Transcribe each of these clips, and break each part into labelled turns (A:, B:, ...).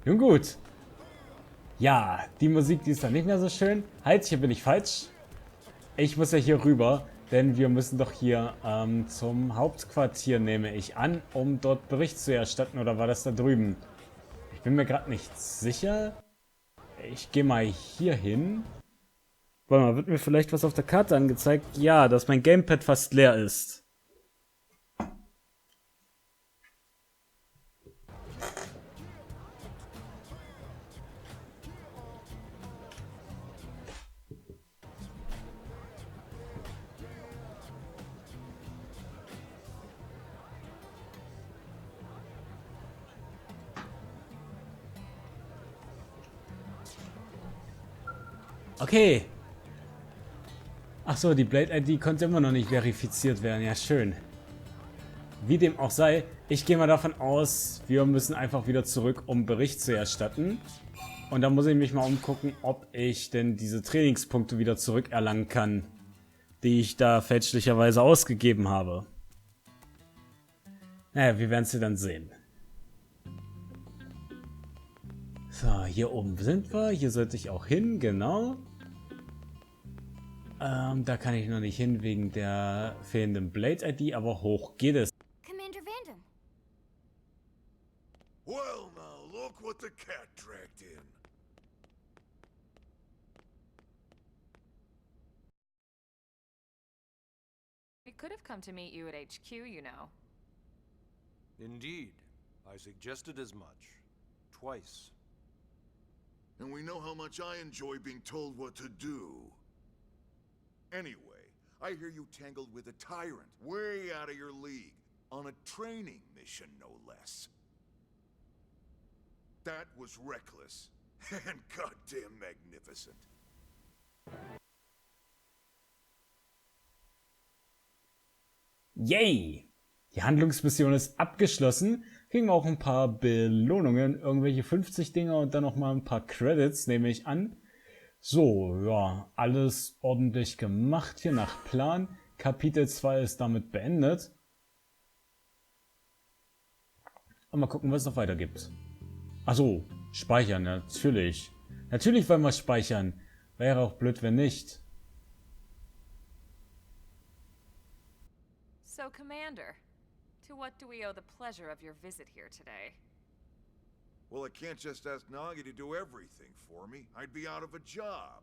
A: Nun gut. Ja, die Musik, die ist dann nicht mehr so schön. Halt, hier bin ich falsch. Ich muss ja hier rüber, denn wir müssen doch hier zum Hauptquartier, nehme ich an, um dort Bericht zu erstatten. Oder war das da drüben? Ich bin mir gerade nicht sicher. Ich gehe mal hier hin. Warte mal, wird mir vielleicht was auf der Karte angezeigt? Ja, dass mein Gamepad fast leer ist. Okay. Ach so, die Blade-ID konnte immer noch nicht verifiziert werden. Ja, schön. Wie dem auch sei, ich gehe mal davon aus, wir müssen einfach wieder zurück, um Bericht zu erstatten. Und dann muss ich mich mal umgucken, ob ich denn diese Trainingspunkte wieder zurückerlangen kann, die ich da fälschlicherweise ausgegeben habe. Naja, wir werden es dann sehen. So, hier oben sind wir. Hier sollte ich auch hin, genau. Da kann ich noch nicht hin wegen der fehlenden Blade-ID, aber hoch geht es.
B: Commander Vandam.
C: Well, now look what the cat dragged in.
D: We could have come to meet you at HQ, you know.
E: Indeed. I suggested as much. Twice.
C: And we know how much I enjoy being told what to do. Anyway, I hear you tangled with a tyrant, way out of your league, on a training mission, no less. That was reckless, and goddamn magnificent.
A: Yay! Die Handlungsmission ist abgeschlossen. Kriegen wir auch ein paar Belohnungen, irgendwelche 50 Dinger und dann nochmal ein paar Credits, nehme ich an. So, ja, alles ordentlich gemacht hier nach Plan. Kapitel 2 ist damit beendet. Und mal gucken, was es noch weiter gibt. Achso, speichern, natürlich. Natürlich wollen wir speichern. Wäre auch blöd, wenn nicht.
D: So, Commander, to what do we owe the pleasure of your visit here today?
C: Well, I can't just ask Nagi to do everything for me. I'd be out of a job.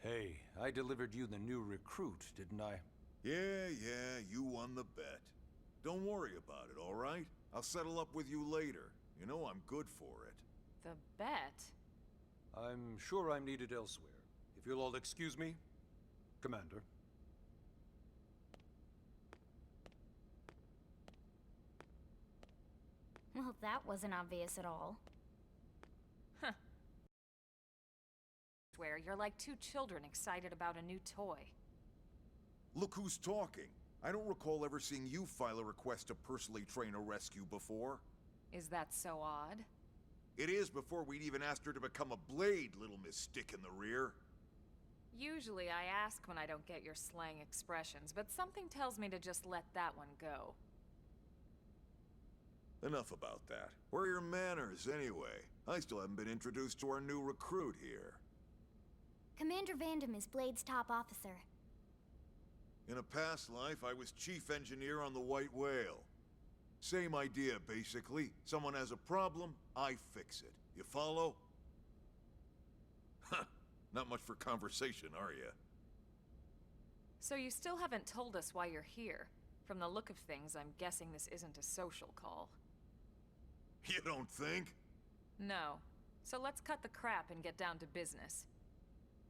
E: Hey, I delivered you the new recruit, didn't I?
C: Yeah, you won the bet. Don't worry about it, all right? I'll settle up with you later. You know I'm good for it.
D: The bet?
E: I'm sure I'm needed elsewhere. If you'll all excuse me, Commander.
B: Well, that wasn't obvious at all.
D: Swear you're like two children excited about a new toy.
C: Look who's talking. I don't recall ever seeing you file a request to personally train a rescue before.
D: Is that so odd?
C: It is before we'd even asked her to become a blade, little Miss Stick in the Rear.
D: Usually I ask when I don't get your slang expressions, but something tells me to just let that one go.
C: Enough about that. Where are your manners, anyway? I still haven't been introduced to our new recruit here.
B: Commander Vandam is Blade's top officer.
C: In a past life, I was chief engineer on the White Whale. Same idea, basically. Someone has a problem, I fix it. You follow? Huh. Not much for conversation, are you?
D: So you still haven't told us why you're here. From the look of things, I'm guessing this isn't a social call.
C: You don't think?
D: No. So let's cut the crap and get down to business.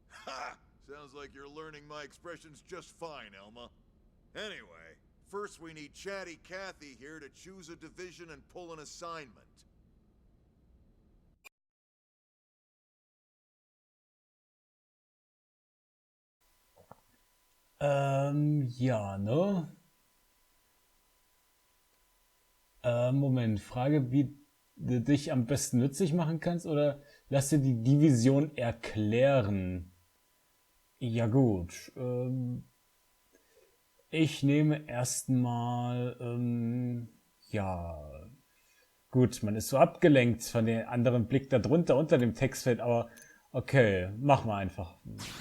C: Ha! Sounds like you're learning my expressions just fine, Elma. Anyway, first we need Chatty Cathy here to choose a division and pull an assignment.
A: Ja, ne? Moment, Frage, wie du dich am besten nützlich machen kannst oder lass dir die Division erklären? Ja gut, ich nehme erstmal, ja, Gut, man ist so abgelenkt von dem anderen Blick da drunter unter dem Textfeld, aber okay, mach mal einfach.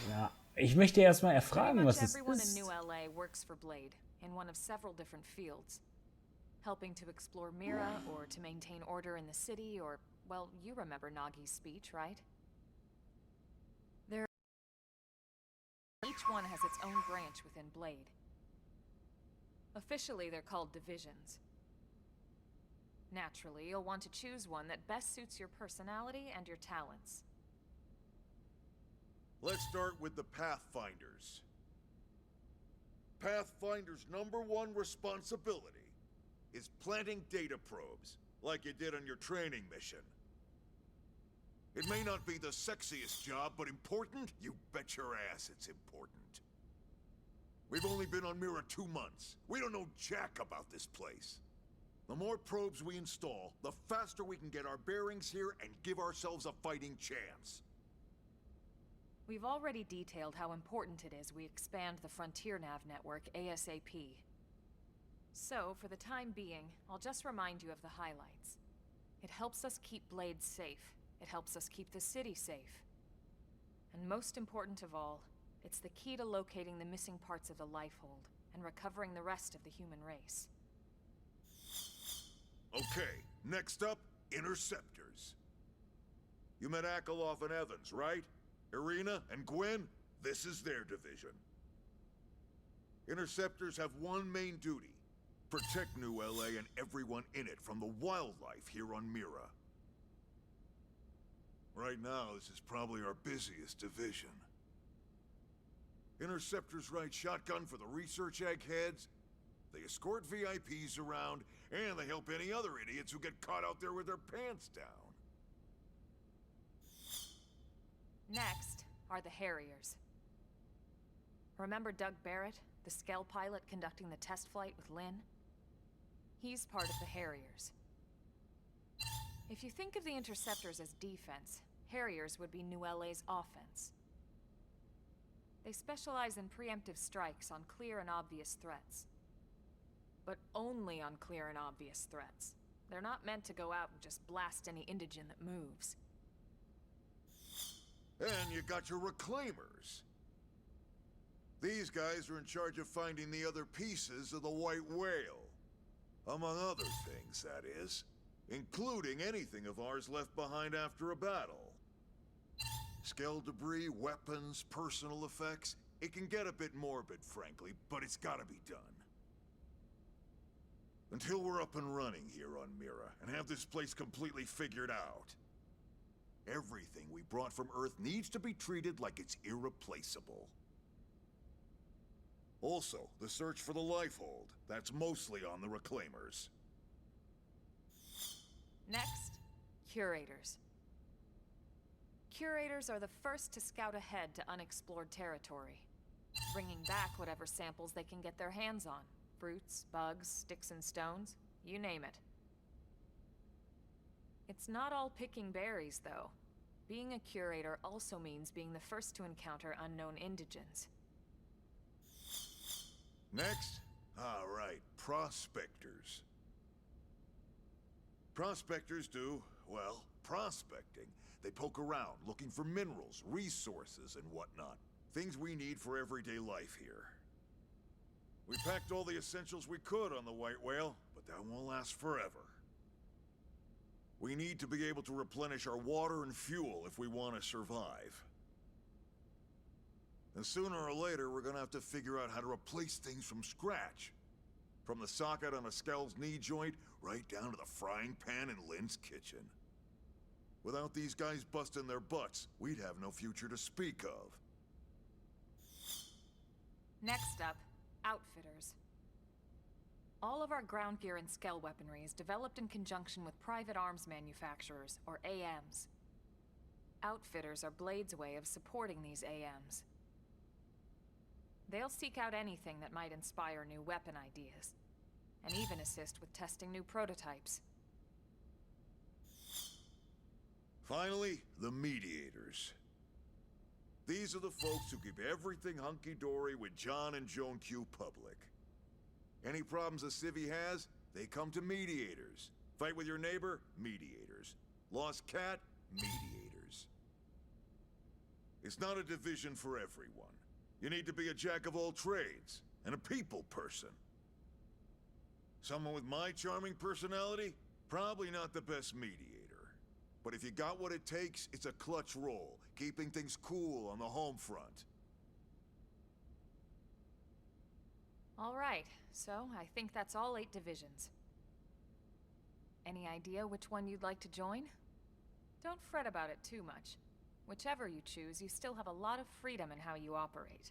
A: Ja, ich möchte erstmal
D: Pretty
A: erfragen,
D: much
A: was es
D: everyone in New
A: ist.
D: LA works for Blade, in one of several different fields. Helping to explore Mira, or to maintain order in the city, or, well, you remember Nagi's speech, right? Each one has its own branch within Blade. Officially, they're called divisions. Naturally, you'll want to choose one that best suits your personality and your talents.
C: Let's start with the Pathfinders. Pathfinder's #1 responsibility is planting data probes, like you did on your training mission. It may not be the sexiest job, but important? You bet your ass it's important. We've only been on Mira 2 months. We don't know jack about this place. The more probes we install, the faster we can get our bearings here and give ourselves a fighting chance.
D: We've already detailed how important it is we expand the Frontier Nav network ASAP. So, for the time being, I'll just remind you of the highlights. It helps us keep Blade safe. It helps us keep the city safe. And most important of all, it's the key to locating the missing parts of the Lifehold and recovering the rest of the human race.
C: Okay, next up, Interceptors. You met Akeloff and Evans, right? Irina and Gwen? This is their division. Interceptors have one main duty: protect New LA and everyone in it from the wildlife here on Mira. Right now, this is probably our busiest division. Interceptors ride shotgun for the research eggheads, they escort VIPs around, and they help any other idiots who get caught out there with their pants down.
D: Next are the Harriers. Remember Doug Barrett, the Skell pilot conducting the test flight with Lynn? He's part of the Harriers. If you think of the Interceptors as defense, Harriers would be New LA's offense. They specialize in preemptive strikes on clear and obvious threats. But only on clear and obvious threats. They're not meant to go out and just blast any indigene that moves.
C: And you got your Reclaimers. These guys are in charge of finding the other pieces of the White Whale. Among other things, that is. Including anything of ours left behind after a battle. Skell debris, weapons, personal effects. It can get a bit morbid, frankly, but it's gotta be done. Until we're up and running here on Mira, and have this place completely figured out. Everything we brought from Earth needs to be treated like it's irreplaceable. Also, the search for the Lifehold. That's mostly on the Reclaimers.
D: Next, Curators. Curators are the first to scout ahead to unexplored territory, bringing back whatever samples they can get their hands on. Fruits, bugs, sticks and stones, you name it. It's not all picking berries, though. Being a curator also means being the first to encounter unknown indigens.
C: Next? All right, prospectors. Prospectors do, well, prospecting. They poke around, looking for minerals, resources, and whatnot. Things we need for everyday life here. We packed all the essentials we could on the White Whale, but that won't last forever. We need to be able to replenish our water and fuel if we want to survive. And sooner or later, we're gonna have to figure out how to replace things from scratch. From the socket on a Skell's knee joint, right down to the frying pan in Lynn's kitchen. Without these guys busting their butts, we'd have no future to speak of.
D: Next up, Outfitters. All of our ground gear and Skell weaponry is developed in conjunction with private arms manufacturers, or AMs. Outfitters are Blade's way of supporting these AMs. They'll seek out anything that might inspire new weapon ideas, and even assist with testing new prototypes.
C: Finally, the Mediators. These are the folks who keep everything hunky-dory with John and Joan Q public. Any problems a civvy has, they come to Mediators. Fight with your neighbor? Mediators. Lost cat? Mediators. It's not a division for everyone. You need to be a jack of all trades, and a people person. Someone with my charming personality? Probably not the best mediator. But if you got what it takes, it's a clutch role, keeping things cool on the home front.
D: All right, so I think that's all 8 divisions. Any idea which one you'd like to join? Don't fret about it too much. Whichever you choose, you still have a lot of freedom in how you operate.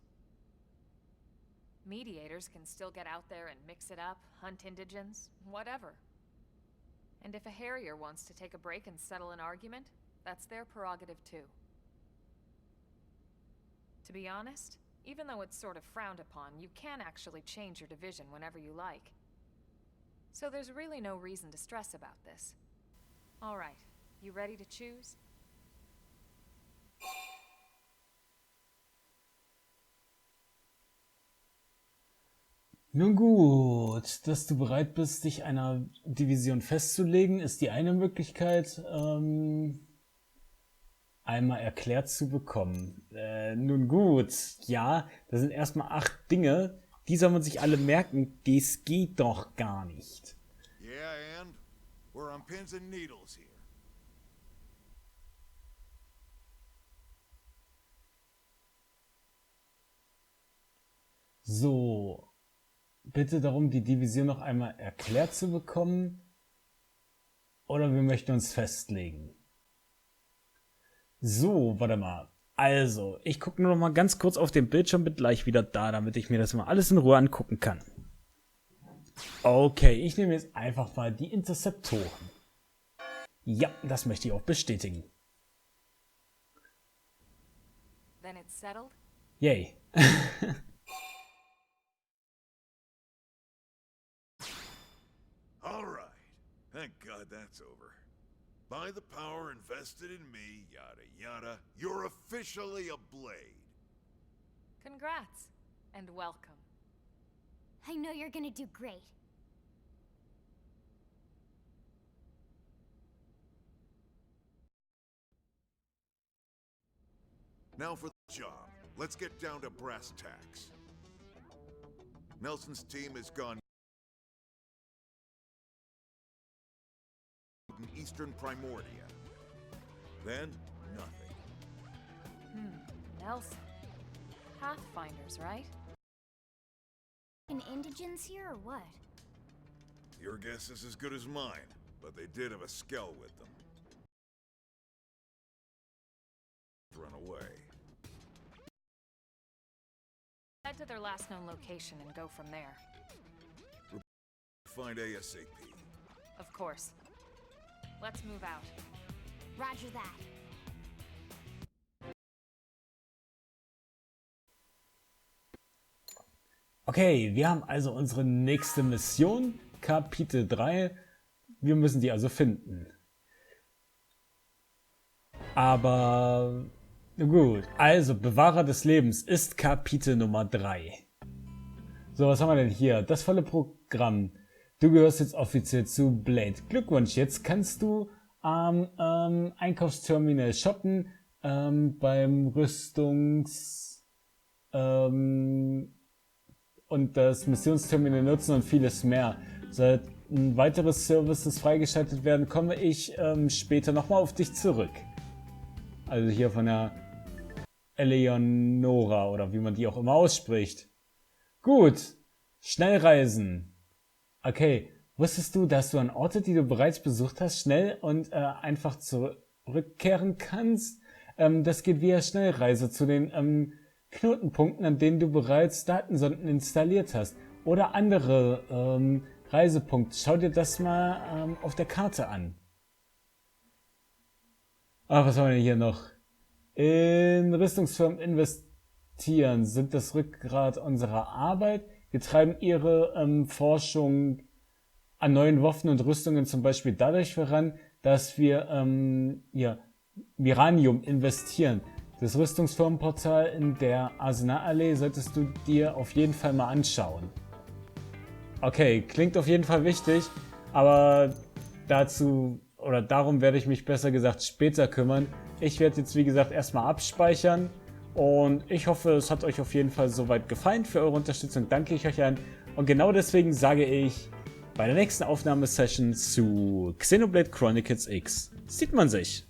D: Mediators can still get out there and mix it up, hunt indigents, whatever. And if a Harrier wants to take a break and settle an argument, that's their prerogative too. To be honest, even though it's sort of frowned upon, you can actually change your division whenever you like. So there's really no reason to stress about this. All right, you ready to choose?
A: Nun gut, dass du bereit bist, dich einer Division festzulegen, ist die eine Möglichkeit, einmal erklärt zu bekommen. Nun gut, ja, das sind erstmal 8 Dinge, die soll man sich alle merken, das geht doch gar nicht.
C: Yeah, and we're on pins and needles here.
A: So, bitte darum, die Division noch einmal erklärt zu bekommen, oder wir möchten uns festlegen. So, warte mal. Also, ich gucke nur noch mal ganz kurz auf den Bildschirm, bin gleich wieder da, damit ich mir das mal alles in Ruhe angucken kann. Okay, ich nehme jetzt einfach mal die Interceptoren. Ja, das möchte ich auch bestätigen.
D: Then it's settled?
A: Yay.
C: All right. Thank God that's over. By the power invested in me, yada yada, you're officially a blade.
D: Congrats, and welcome.
B: I know you're gonna do great.
C: Now for the job. Let's get down to brass tacks. Nelson's team has gone in Eastern Primordia. Then, nothing.
D: Nelson. Pathfinders, right?
B: An indigents here or what?
C: Your guess is as good as mine, but they did have a skell with them. Run away.
D: Head to their last known location and go from there.
C: Find ASAP.
D: Of course. Let's move out.
B: Roger that.
A: Okay, wir haben also unsere nächste Mission, Kapitel 3. Wir müssen die also finden. Aber gut, also Bewahrer des Lebens ist Kapitel Nummer 3. So, was haben wir denn hier? Das volle Programm. Du gehörst jetzt offiziell zu Blade. Glückwunsch, jetzt kannst du am Einkaufsterminal shoppen, beim und das Missionsterminal nutzen und vieles mehr. Sollten weitere Services freigeschaltet werden, komme ich später nochmal auf dich zurück. Also hier von der Eleonora oder wie man die auch immer ausspricht. Gut, Schnellreisen. Okay, wusstest du, dass du an Orte, die du bereits besucht hast, schnell und einfach zurückkehren kannst? Das geht via Schnellreise zu den Knotenpunkten, an denen du bereits Datensonden installiert hast. Oder andere Reisepunkte. Schau dir das mal auf der Karte an. Ah, was haben wir denn hier noch? In Rüstungsfirmen investieren sind das Rückgrat unserer Arbeit. Wir treiben ihre Forschung an neuen Waffen und Rüstungen zum Beispiel dadurch voran, dass wir Miranium investieren. Das Rüstungsfirmenportal in der Arsenalallee solltest du dir auf jeden Fall mal anschauen. Okay, klingt auf jeden Fall wichtig, aber darum werde ich mich besser gesagt später kümmern. Ich werde jetzt wie gesagt erstmal abspeichern und ich hoffe, es hat euch auf jeden Fall soweit gefallen. Für eure Unterstützung danke ich euch an und genau deswegen sage ich, bei der nächsten Aufnahmesession zu Xenoblade Chronicles X sieht man sich.